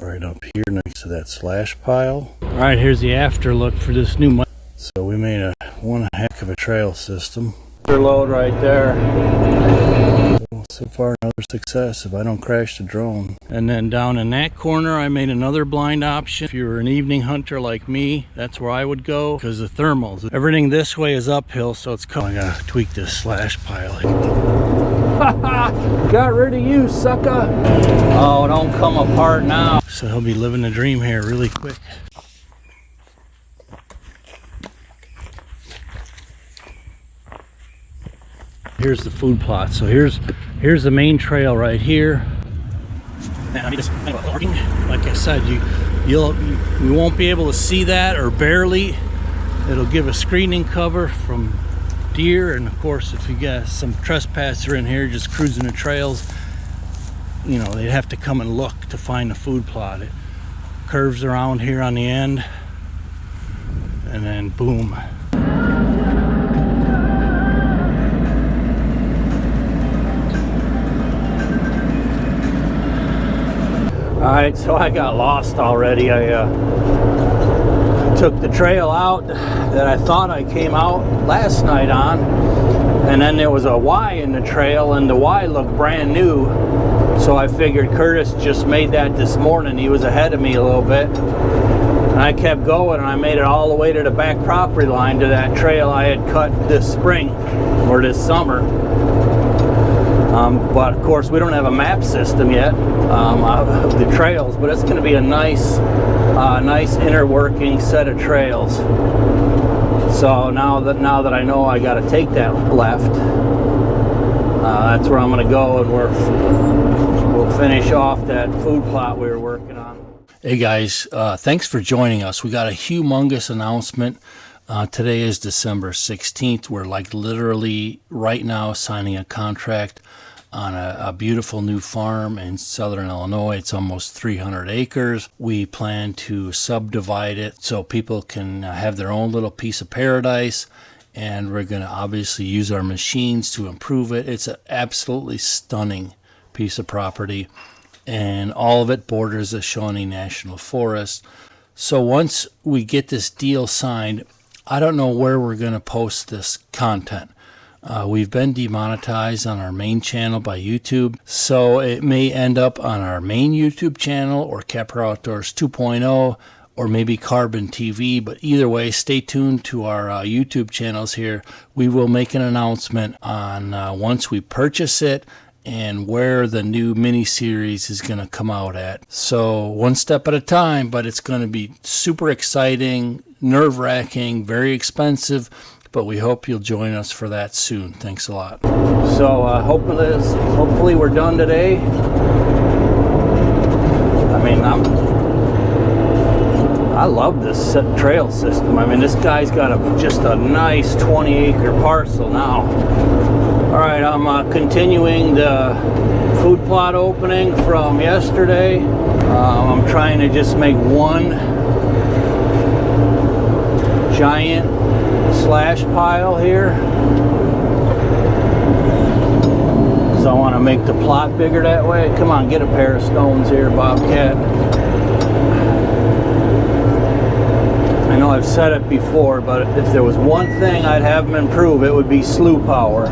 right up here next to that slash pile. All right, here's the after look for this new mic. So we made one heck of a trail system. Load right there. So far, another success if I don't crash the drone. And then down in that corner, I made another blind option. If you're an evening hunter like me, that's where I would go because the thermals. Everything this way is uphill, so it's cool. I gotta tweak this slash pile here. Got rid of you, sucker. Oh, don't come apart now. So he'll be living the dream here really quick. Here's the food plot. So here's the main trail right here. Now, like I said, we won't be able to see that, or barely. It'll give a screening cover from deer, and of course, if you got some trespasser in here just cruising the trails, you know, they'd have to come and look to find the food plot. It curves around here on the end, and then boom. Alright, so I got lost already. I took the trail out that I thought I came out last night on, and then there was a Y in the trail, and the Y looked brand new. So I figured Curtis just made that this morning. He was ahead of me a little bit. And I kept going, and I made it all the way to the back property line to that trail I had cut this spring or this summer. But of course, we don't have a map system yet of the trails, but it's going to be a nice inner working set of trails. So now that I know I got to take that left, that's where I'm going to go, and we'll finish off that food plot we were working on. Hey guys, thanks for joining us. We got a humongous announcement. Today is December 16th. We're like literally right now signing a contract on a beautiful new farm in southern Illinois. It's almost 300 acres. We plan to subdivide it so people can have their own little piece of paradise, and we're going to obviously use our machines to improve it. It's an absolutely stunning piece of property, and all of it borders the Shawnee National Forest. So once we get this deal signed, I don't know where we're going to post this content. We've been demonetized on our main channel by YouTube, so it may end up on our main YouTube channel or Kapper Outdoors 2.0 or maybe Carbon TV, but either way, stay tuned to our YouTube channels here. We will make an announcement on once we purchase it and where the new mini-series is going to come out at. So one step at a time, but it's going to be super exciting, nerve-wracking, very expensive, but we hope you'll join us for that soon. Thanks a lot. So hopefully we're done today. I mean, I love this trail system. I mean, this guy's got just a nice 20-acre parcel now. All right, I'm continuing the food plot opening from yesterday. I'm trying to just make one giant slash pile here, because I want to make the plot bigger that way. Come on, get a pair of stones here, Bobcat. I know I've said it before, but if there was one thing I'd have them improve, it would be slew power.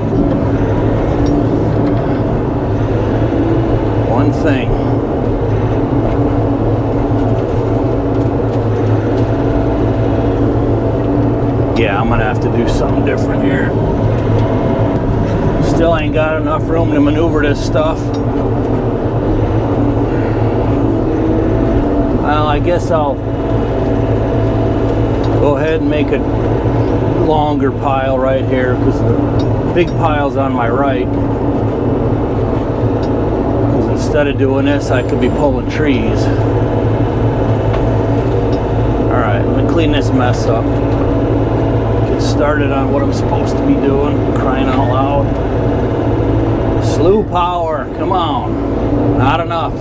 One thing. Yeah, I'm gonna have to do something different here. Still ain't got enough room to maneuver this stuff. Well, I guess I'll go ahead and make a longer pile right here, because the big pile's on my right. Because instead of doing this, I could be pulling trees. Alright, let me clean this mess up. Started on what I'm supposed to be doing, crying out loud. Slew power, come on, not enough.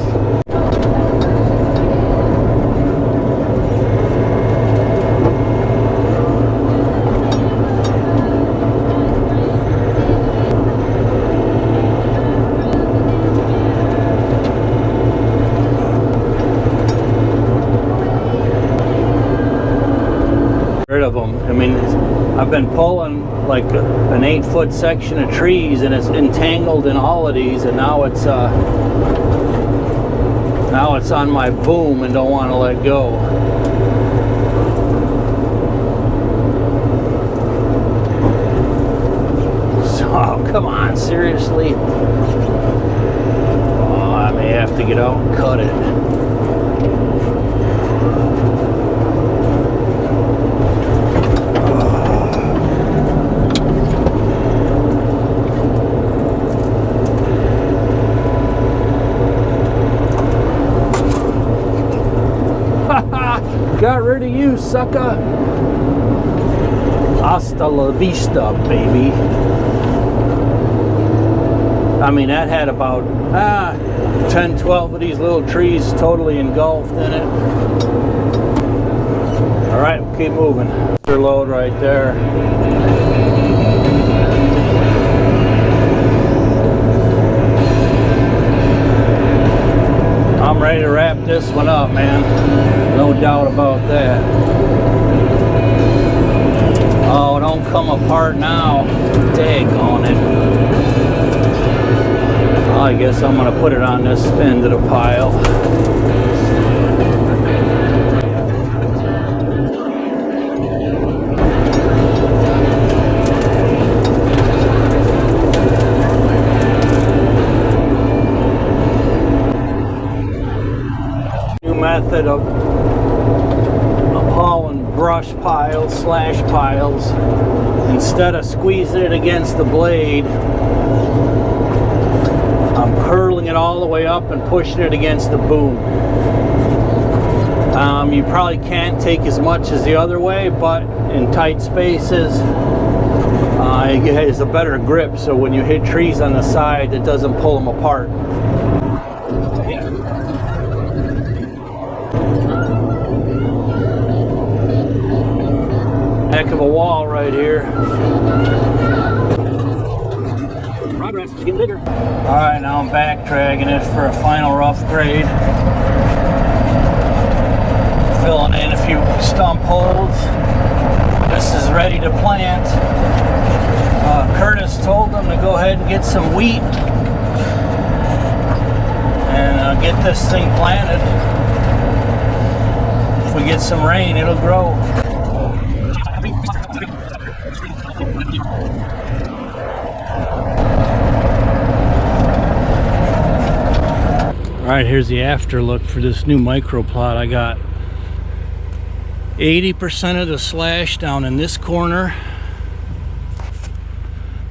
of them. I mean, I've been pulling like an 8-foot section of trees, and it's entangled in all of these, and now it's on my boom and don't want to let go. So, come on, seriously? Oh, I may have to get out and cut it. Got rid of you, sucker. Hasta la vista, baby. I mean, that had about 10, 12 of these little trees totally engulfed in it. All right, we'll keep moving. Your load right there. I'm ready to wrap this one up, man. No doubt about that. Oh, don't come apart now. Daggone it. Well, I guess I'm going to put it on this end of the pile. New method of hauling brush piles, slash piles. Instead of squeezing it against the blade, I'm curling it all the way up and pushing it against the boom. You probably can't take as much as the other way, but in tight spaces, it has a better grip, so when you hit trees on the side, it doesn't pull them apart. Heck of a wall right here. Progress is getting bigger. All right, now I'm back dragging it for a final rough grade. Filling in a few stump holes. This is ready to plant. Curtis told them to go ahead and get some wheat and get this thing planted. If we get some rain, it'll grow. Alright, here's the after look for this new micro plot. I got 80% of the slash down in this corner,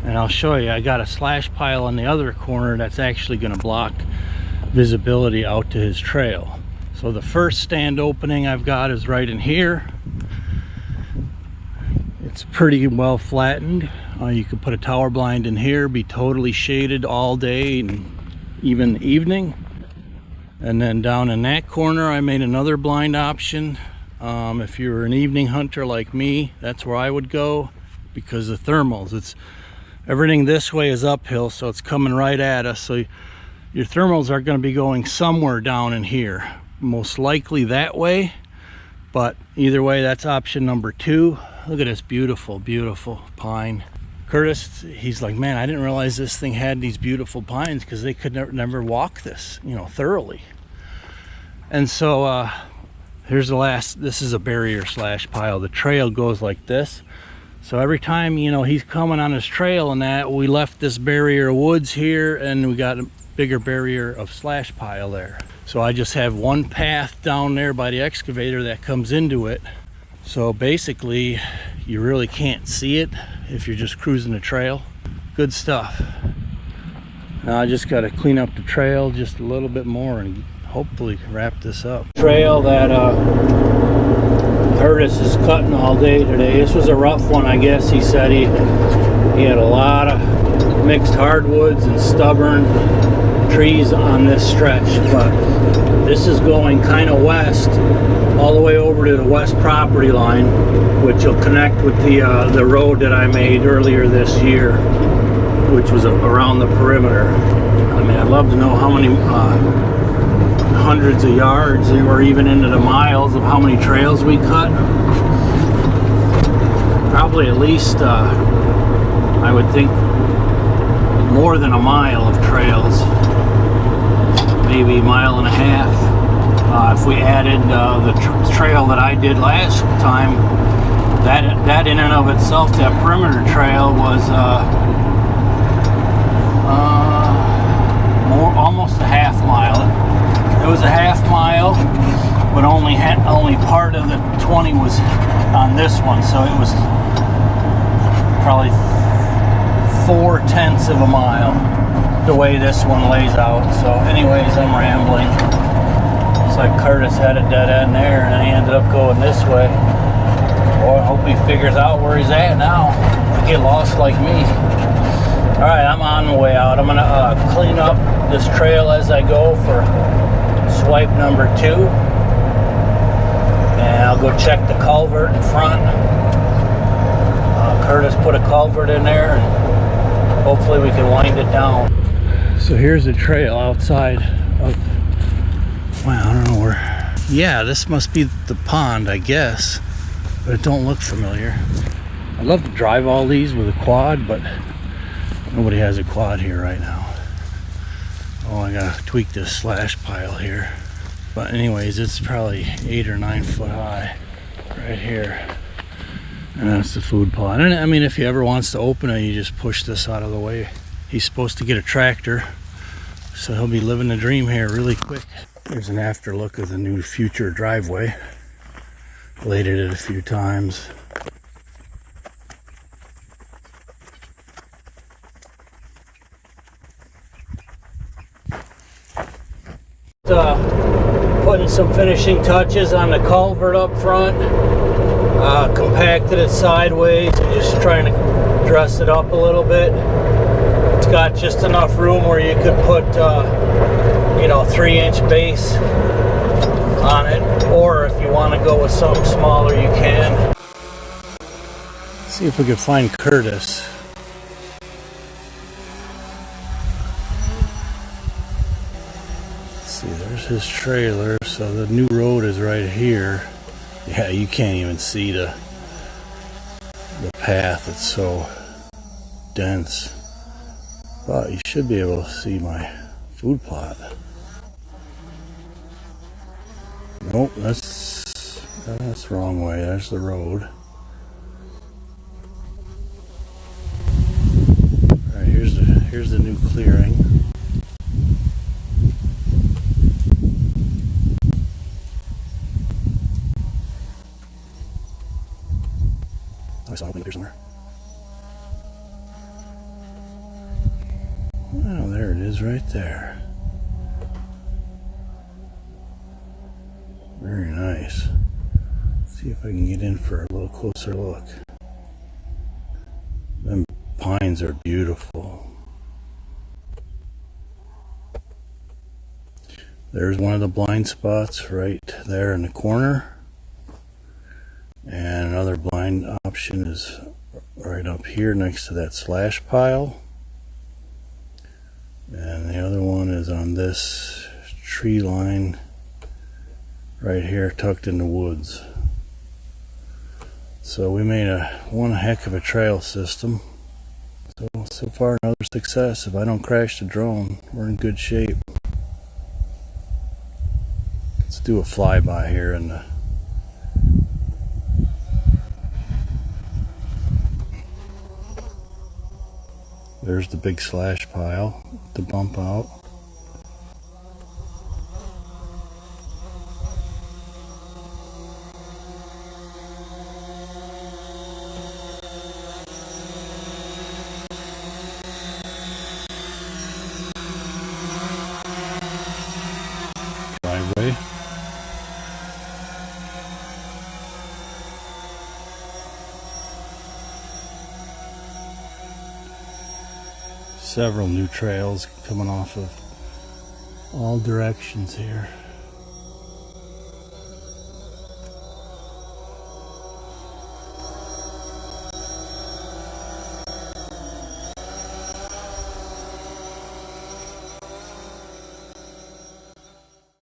and I'll show you, I got a slash pile on the other corner that's actually going to block visibility out to his trail. So the first stand opening I've got is right in here. It's pretty well flattened. You could put a tower blind in here, be totally shaded all day and even evening. And then down in that corner I made another blind option. If you're an evening hunter like me, that's where I would go, because the thermals, everything this way is uphill, so it's coming right at us. So your thermals are going to be going somewhere down in here, most likely that way, but either way, that's option number 2. Look at this beautiful, beautiful pine. Curtis, he's like, man, I didn't realize this thing had these beautiful pines, because they could never walk this, thoroughly. And so here's the last. This is a barrier slash pile. The trail goes like this. So every time, he's coming on his trail and that, we left this barrier of woods here, and we got a bigger barrier of slash pile there. So I just have one path down there by the excavator that comes into it. So basically, you really can't see it if you're just cruising the trail. Good stuff. Now I just got to clean up the trail just a little bit more and hopefully wrap this up. Trail that Curtis is cutting all day today. This was a rough one, I guess. He said he had a lot of mixed hardwoods and stubborn trees on this stretch, but this is going kind of west all the way over to the west property line, which will connect with the road that I made earlier this year, which was around the perimeter. I mean, I'd love to know how many hundreds of yards or even into the miles of how many trails we cut. probably at least, I would think, more than a mile of trails, maybe a mile and a half. If we added the trail that I did last time, that in and of itself, that perimeter trail was almost a half mile. It was a half mile, but only part of the 20 was on this one, so it was probably 4/10 of a mile the way this one lays out. So anyways, I'm rambling. Looks like Curtis had a dead end there, and he ended up going this way. Boy, I hope he figures out where he's at now. He'll get lost like me. Alright, I'm on my way out. I'm going to clean up this trail as I go for swipe number 2. And I'll go check the culvert in front. Curtis put a culvert in there, and hopefully we can wind it down. So here's the trail outside of, wow, I don't know where. Yeah, this must be the pond, I guess, but it don't look familiar. I'd love to drive all these with a quad, but nobody has a quad here right now. Oh, I gotta tweak this slash pile here. But anyways, it's probably 8 or 9 foot high right here. And that's the food plot. And I mean, if he ever wants to open it, you just push this out of the way. He's supposed to get a tractor, so he'll be living the dream here really quick. Here's an after look of the new future driveway. Bladed it a few times. Putting some finishing touches on the culvert up front. Compacted it sideways and just trying to dress it up a little bit. It's got just enough room where you could put 3-inch base on it, or if you want to go with something smaller, you can. Let's see if we can find Curtis. Let's see, there's his trailer. So the new road is right here. Yeah, you can't even see the path, it's so dense. But you should be able to see my food plot. Nope, that's the wrong way. There's the road. Alright, here's the new clearing. I saw it here somewhere. Oh, there it is right there. Very nice. Let's see if I can get in for a little closer look. Them pines are beautiful. There's one of the blind spots right there in the corner. And another blind option is right up here next to that slash pile. And the other one is on this tree line right here, tucked in the woods. So we made one heck of a trail system. So far another success. If I don't crash the drone, we're in good shape. Let's do a flyby here in the There's the big slash pile, the bump out. Driveway. Several new trails coming off of all directions here.